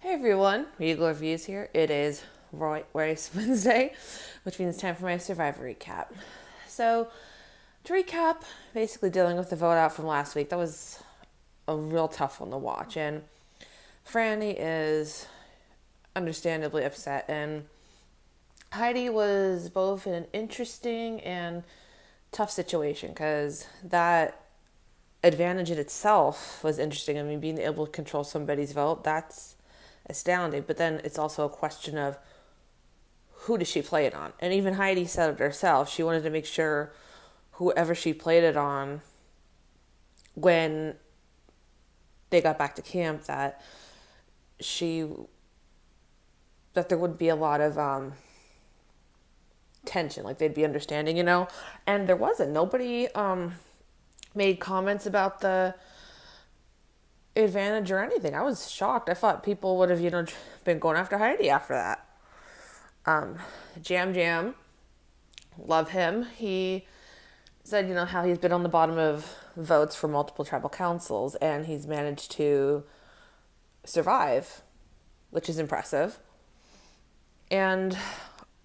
Hey everyone, Regal Reviews here. It is Race Wednesday, which means time for my Survivor recap. So, to recap, basically dealing with the vote out from last week, that was a real tough one to watch. And Franny is understandably upset, and Heidi was both in an interesting and tough situation because that advantage in itself was interesting. I mean, being able to control somebody's vote, that's astounding. But then it's also a question of who does she play it on? And even Heidi said it herself. She wanted to make sure whoever she played it on when they got back to camp she that there wouldn't be a lot of tension, like they'd be understanding. And there wasn't. Nobody made comments about the advantage or anything. I was shocked. I thought people would have been going after Heidi after that. Jam Jam, love him. He said, how he's been on the bottom of votes for multiple tribal councils and he's managed to survive, which is impressive. And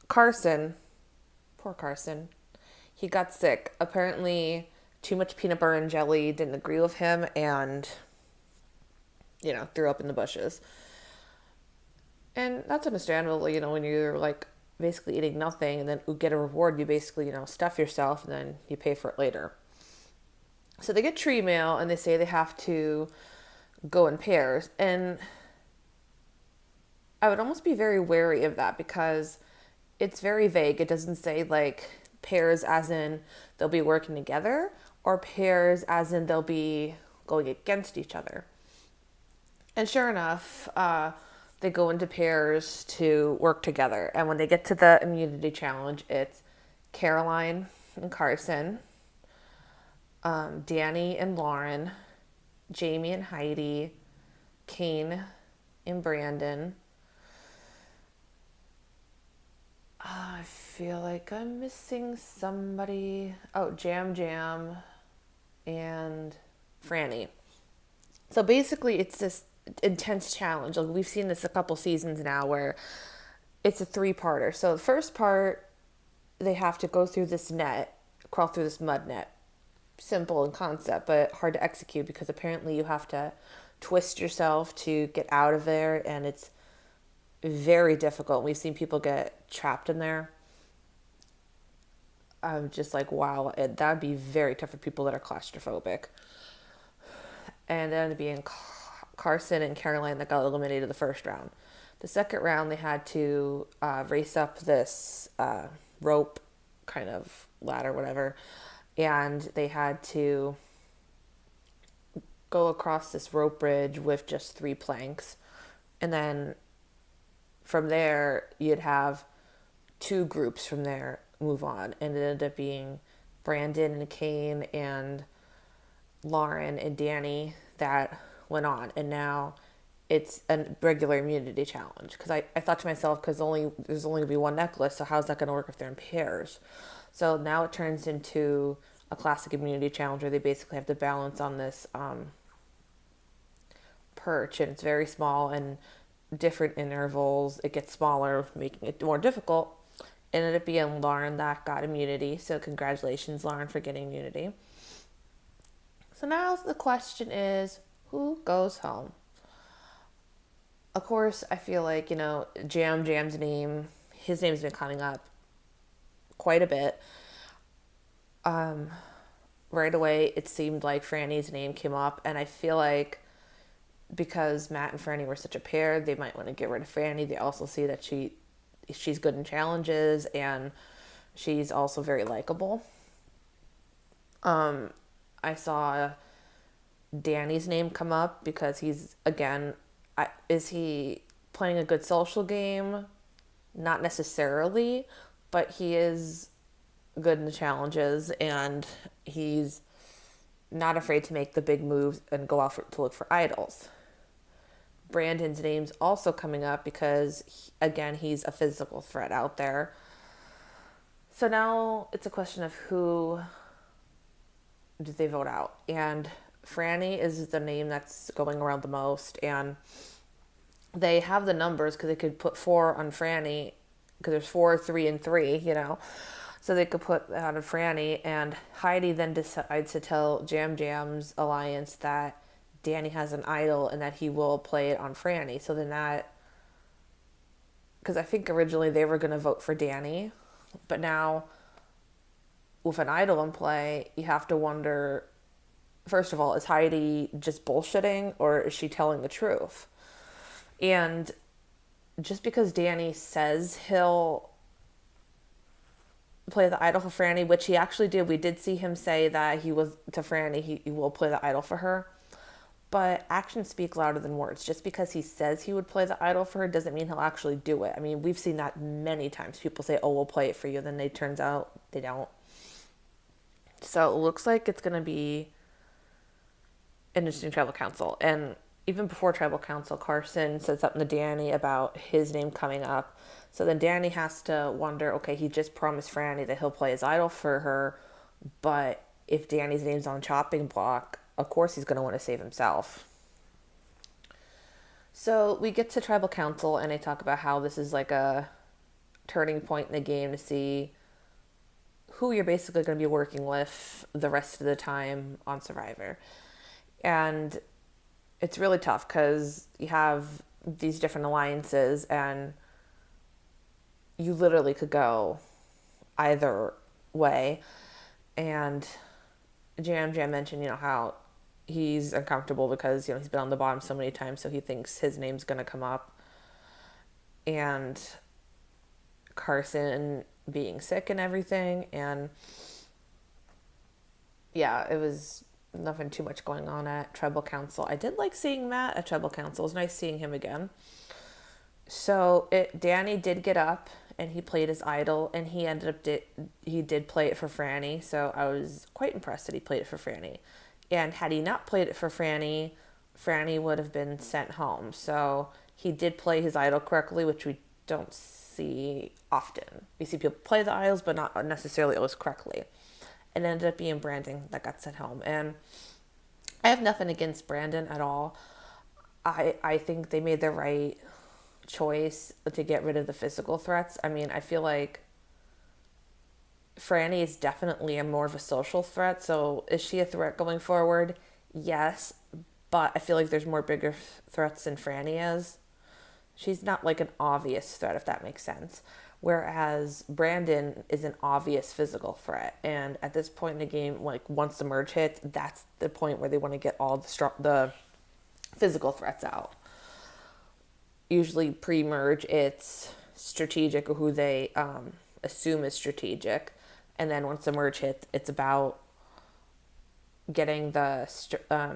Carson, poor Carson, he got sick. Apparently, too much peanut butter and jelly didn't agree with him and, threw up in the bushes. And that's understandable, when you're like basically eating nothing and then you get a reward, you basically, stuff yourself and then you pay for it later. So they get tree mail and they say they have to go in pairs. And I would almost be very wary of that because it's very vague. It doesn't say like pairs as in they'll be working together or pairs as in they'll be going against each other. And sure enough, they go into pairs to work together. And when they get to the immunity challenge, it's Caroline and Carson, Danny and Lauren, Jamie and Heidi, Kane and Brandon. I feel like I'm missing somebody. Oh, Jam Jam and Franny. So basically, it's this intense challenge. Like we've seen this a couple seasons now where it's a three-parter. So the first part, they have to go through this net, crawl through this mud net. Simple in concept, but hard to execute because apparently you have to twist yourself to get out of there, and it's very difficult. We've seen people get trapped in there. I'm just like, wow, that would be very tough for people that are claustrophobic. And then being Carson and Caroline that got eliminated the first round. The second round, they had to race up this rope kind of ladder, whatever, and they had to go across this rope bridge with just 3 planks. And then from there, you'd have 2 groups from there move on. And it ended up being Brandon and Kane and Lauren and Danny that went on. And now it's a regular immunity challenge. Because I thought to myself, because there's only going to be one necklace, so how's that going to work if they're in pairs? So now it turns into a classic immunity challenge where they basically have to balance on this perch, and it's very small and different intervals. It gets smaller, making it more difficult. It ended up being Lauren that got immunity, so congratulations, Lauren, for getting immunity. So now the question is, who goes home? Of course, I feel like, Jam Jam's name, his name's been coming up quite a bit. Right away, it seemed like Franny's name came up, and I feel like because Matt and Franny were such a pair, they might want to get rid of Franny. They also see that she's good in challenges, and she's also very likable. I saw Danny's name come up because he's, again, is he playing a good social game? Not necessarily, but he is good in the challenges, and he's not afraid to make the big moves and go out to look for idols. Brandon's name's also coming up because, again, he's a physical threat out there. So now it's a question of who do they vote out. And Franny is the name that's going around the most. And they have the numbers because they could put 4 on Franny because there's 4, 3, and 3, you know. So they could put that on Franny, and Heidi then decides to tell Jam Jam's alliance that Danny has an idol and that he will play it on Franny. So then that, because I think originally they were going to vote for Danny, but now with an idol in play, you have to wonder, first of all, is Heidi just bullshitting or is she telling the truth? And just because Danny says he'll play the idol for Franny, which he actually did, we did see him say that he was to Franny, he will play the idol for her. But actions speak louder than words. Just because he says he would play the idol for her doesn't mean he'll actually do it. I mean, we've seen that many times. People say, oh, we'll play it for you. Then it turns out they don't. So it looks like it's going to be an interesting tribal council. And even before tribal council, Carson said something to Danny about his name coming up. So then Danny has to wonder, okay, he just promised Franny that he'll play his idol for her. But if Danny's name's on chopping block, of course he's going to want to save himself. So we get to tribal council and they talk about how this is like a turning point in the game to see who you're basically going to be working with the rest of the time on Survivor. And it's really tough because you have these different alliances and you literally could go either way. And Jam mentioned, you know, how he's uncomfortable because, you know, he's been on the bottom so many times, so he thinks his name's going to come up. And Carson being sick and everything. And yeah, it was nothing too much going on at tribal council. I did like seeing Matt at tribal council. It was nice seeing him again. So Danny did get up and he played his idol, and he ended up he did play it for Franny. So I was quite impressed that he played it for Franny. And had he not played it for Franny, Franny would have been sent home. So he did play his idol correctly, which we don't see often. We see people play the idols, but not necessarily always correctly. It ended up being Brandon that got sent home. And I have nothing against Brandon at all. I think they made the right choice to get rid of the physical threats. I mean, I feel like Franny is definitely more of a social threat. So is she a threat going forward? Yes. But I feel like there's more bigger threats than Franny is. She's not like an obvious threat, if that makes sense. Whereas Brandon is an obvious physical threat. And at this point in the game, like once the merge hits, that's the point where they want to get all the physical threats out. Usually pre-merge, it's strategic or who they assume is strategic. And then once the merge hits, it's about getting the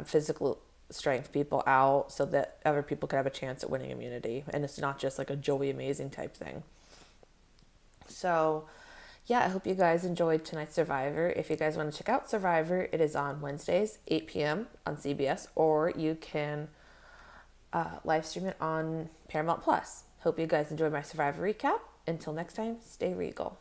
physical strength people out so that other people can have a chance at winning immunity. And it's not just like a Joey Amazing type thing. So, yeah, I hope you guys enjoyed tonight's Survivor. If you guys want to check out Survivor, it is on Wednesdays, 8 p.m. on CBS, or you can live stream it on Paramount Plus. Hope you guys enjoyed my Survivor recap. Until next time, stay regal.